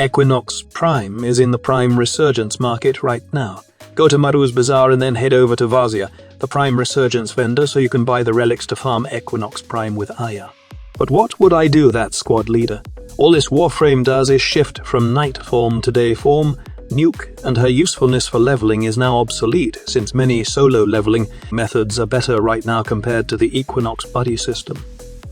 Equinox Prime is in the Prime Resurgence market right now. Go to Maru's Bazaar and then head over to Vazia, the Prime Resurgence vendor, so you can buy the relics to farm Equinox Prime with Aya. But what would I do, that squad leader? All this Warframe does is shift from night form to day form, nuke, and her usefulness for leveling is now obsolete since many solo leveling methods are better right now compared to the Equinox buddy system.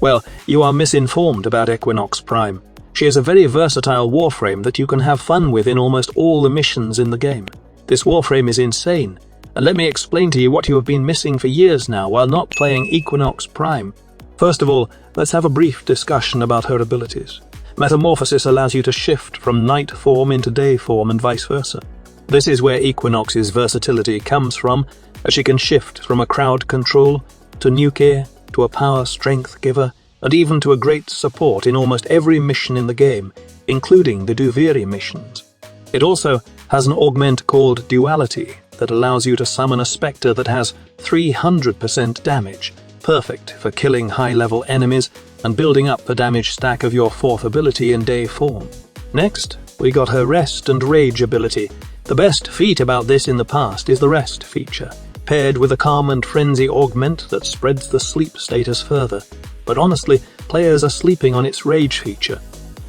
Well, you are misinformed about Equinox Prime. She is a very versatile Warframe that you can have fun with in almost all the missions in the game. This Warframe is insane, and let me explain to you what you have been missing for years now while not playing Equinox Prime. First of all, let's have a brief discussion about her abilities. Metamorphosis allows you to shift from night form into day form and vice versa. This is where Equinox's versatility comes from, as she can shift from a crowd control to nuke to a power strength giver, and even to a great support in almost every mission in the game, including the Duviri missions. It also has an augment called Duality that allows you to summon a spectre that has 300% damage, perfect for killing high-level enemies and building up the damage stack of your fourth ability in day form. Next, we got her Rest and Rage ability. The best feat about this in the past is the Rest feature, paired with a Calm and Frenzy augment that spreads the sleep status further. But honestly, players are sleeping on its Rage feature.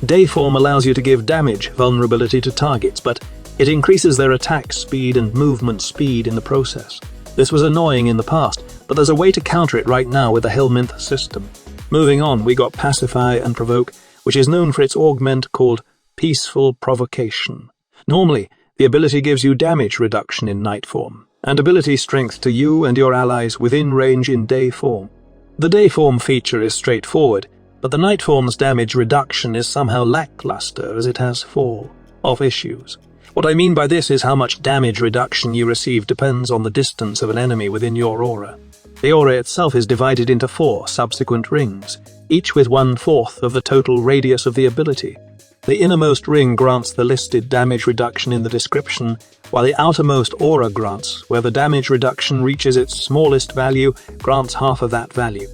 Day form allows you to give damage vulnerability to targets, but it increases their attack speed and movement speed in the process. This was annoying in the past, but there's a way to counter it right now with the Helminth system. Moving on, we got Pacify and Provoke, which is known for its augment called Peaceful Provocation. Normally, the ability gives you damage reduction in night form, and ability strength to you and your allies within range in day form. The day form feature is straightforward, but the night form's damage reduction is somehow lackluster as it has fall-off issues. What I mean by this is how much damage reduction you receive depends on the distance of an enemy within your aura. The aura itself is divided into 4 subsequent rings, each with 1/4 of the total radius of the ability. The innermost ring grants the listed damage reduction in the description, while the outermost aura grants, where the damage reduction reaches its smallest value, grants half of that value.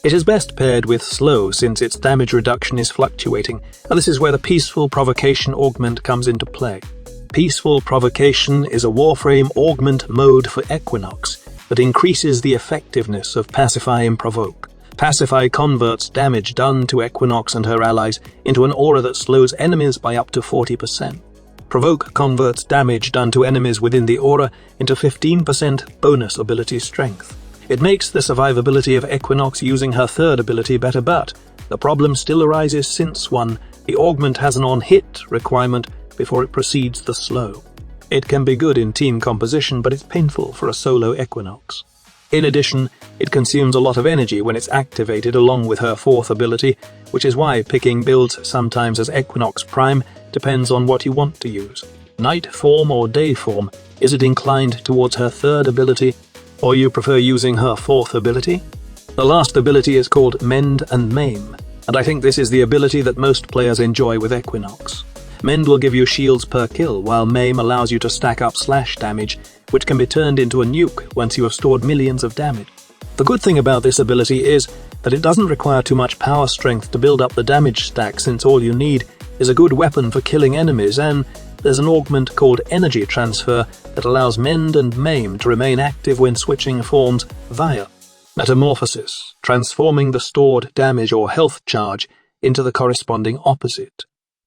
It is best paired with Slow since its damage reduction is fluctuating, and this is where the Peaceful Provocation augment comes into play. Peaceful Provocation is a Warframe augment mode for Equinox that increases the effectiveness of Pacify and Provoke. Pacify converts damage done to Equinox and her allies into an aura that slows enemies by up to 40%. Provoke converts damage done to enemies within the aura into 15% bonus ability strength. It makes the survivability of Equinox using her third ability better, but the problem still arises since 1. The augment has an on-hit requirement before it proceeds the slow. It can be good in team composition, but it's painful for a solo Equinox. In addition, it consumes a lot of energy when it's activated along with her fourth ability, which is why picking builds sometimes as Equinox Prime depends on what you want to use. Night form or day form, is it inclined towards her third ability, or you prefer using her fourth ability? The last ability is called Mend and Maim, and I think this is the ability that most players enjoy with Equinox. Mend will give you shields per kill, while Maim allows you to stack up slash damage, which can be turned into a nuke once you have stored millions of damage. The good thing about this ability is that it doesn't require too much power strength to build up the damage stack, since all you need is a good weapon for killing enemies, and there's an augment called Energy Transfer that allows Mend and Maim to remain active when switching forms via Metamorphosis, transforming the stored damage or health charge into the corresponding opposite.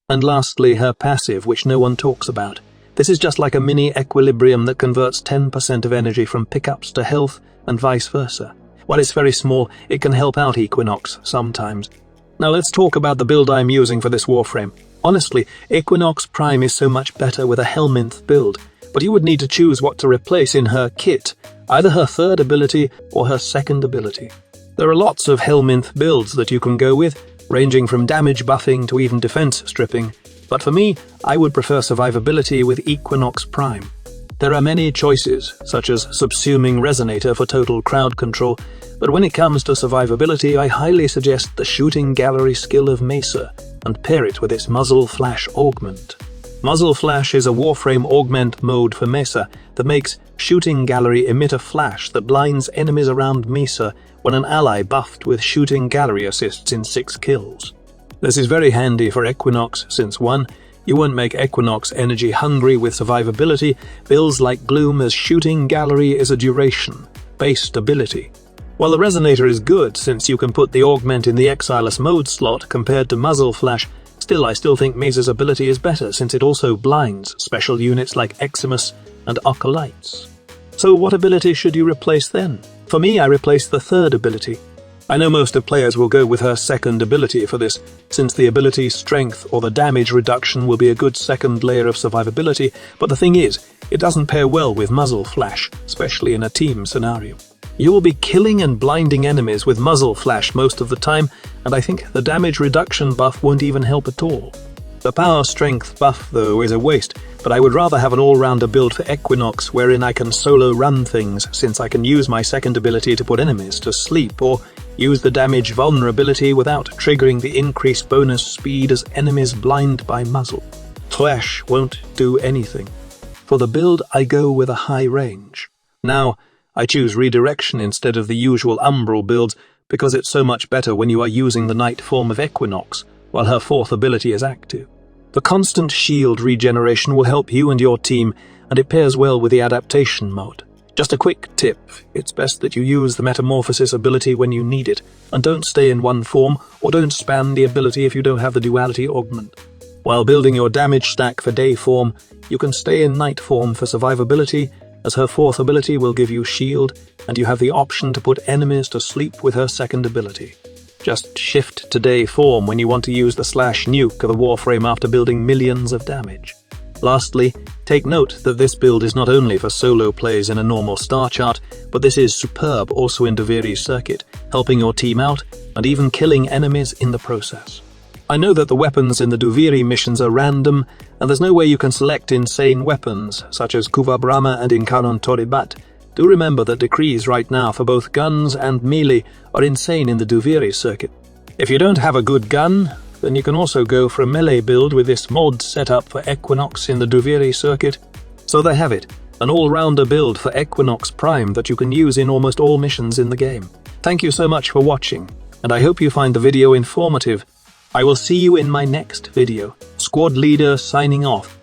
And lastly, her passive, which no one talks about. This is just like a mini equilibrium that converts 10% of energy from pickups to health and vice versa. While it's very small, it can help out Equinox sometimes. Now let's talk about the build I'm using for this Warframe. Honestly, Equinox Prime is so much better with a Helminth build, but you would need to choose what to replace in her kit, either her third ability or her second ability. There are lots of Helminth builds that you can go with, ranging from damage buffing to even defense stripping, but for me, I would prefer survivability with Equinox Prime. There are many choices, such as Subsuming Resonator for total crowd control, but when it comes to survivability, I highly suggest the Shooting Gallery skill of Mesa, and pair it with its Muzzle Flash augment. Muzzle Flash is a Warframe augment mode for Mesa that makes Shooting Gallery emit a flash that blinds enemies around Mesa when an ally buffed with Shooting Gallery assists in 6 kills. This is very handy for Equinox since 1. You won't make Equinox energy hungry with survivability. Builds like Gloom as shooting gallery is a duration-based ability. While the Resonator is good since you can put the augment in the Exilus mode slot compared to Muzzle Flash, I still think Maze's ability is better since it also blinds special units like Eximus and Acolytes. So what ability should you replace then? For me, I replace the third ability. I know most of players will go with her second ability for this, since the ability strength or the damage reduction will be a good second layer of survivability, but the thing is, it doesn't pair well with Muzzle Flash, especially in a team scenario. You will be killing and blinding enemies with Muzzle Flash most of the time, and I think the damage reduction buff won't even help at all. The power strength buff, though, is a waste, but I would rather have an all-rounder build for Equinox wherein I can solo run things, since I can use my second ability to put enemies to sleep, or use the damage vulnerability without triggering the increased bonus speed as enemies blind by muzzle. Flash won't do anything. For the build, I go with a high range. Now, I choose redirection instead of the usual umbral builds because it's so much better when you are using the night form of Equinox, while her fourth ability is active. The constant shield regeneration will help you and your team, and it pairs well with the adaptation mode. Just a quick tip, it's best that you use the Metamorphosis ability when you need it, and don't stay in one form, or don't spam the ability if you don't have the duality augment. While building your damage stack for day form, you can stay in night form for survivability, as her fourth ability will give you shield, and you have the option to put enemies to sleep with her second ability. Just shift to day form when you want to use the /nuke of the Warframe after building millions of damage. Lastly, take note that this build is not only for solo plays in a normal star chart, but this is superb also in Duviri's circuit, helping your team out and even killing enemies in the process. I know that the weapons in the Duviri missions are random, and there's no way you can select insane weapons, such as Kuva Brahma and Incarnon Toribat. Do remember that decrees right now for both guns and melee are insane in the Duviri circuit. If you don't have a good gun, then you can also go for a melee build with this mod set up for Equinox in the Duviri circuit. So there have it, an all-rounder build for Equinox Prime that you can use in almost all missions in the game. Thank you so much for watching, and I hope you find the video informative. I will see you in my next video. Squad Leader signing off.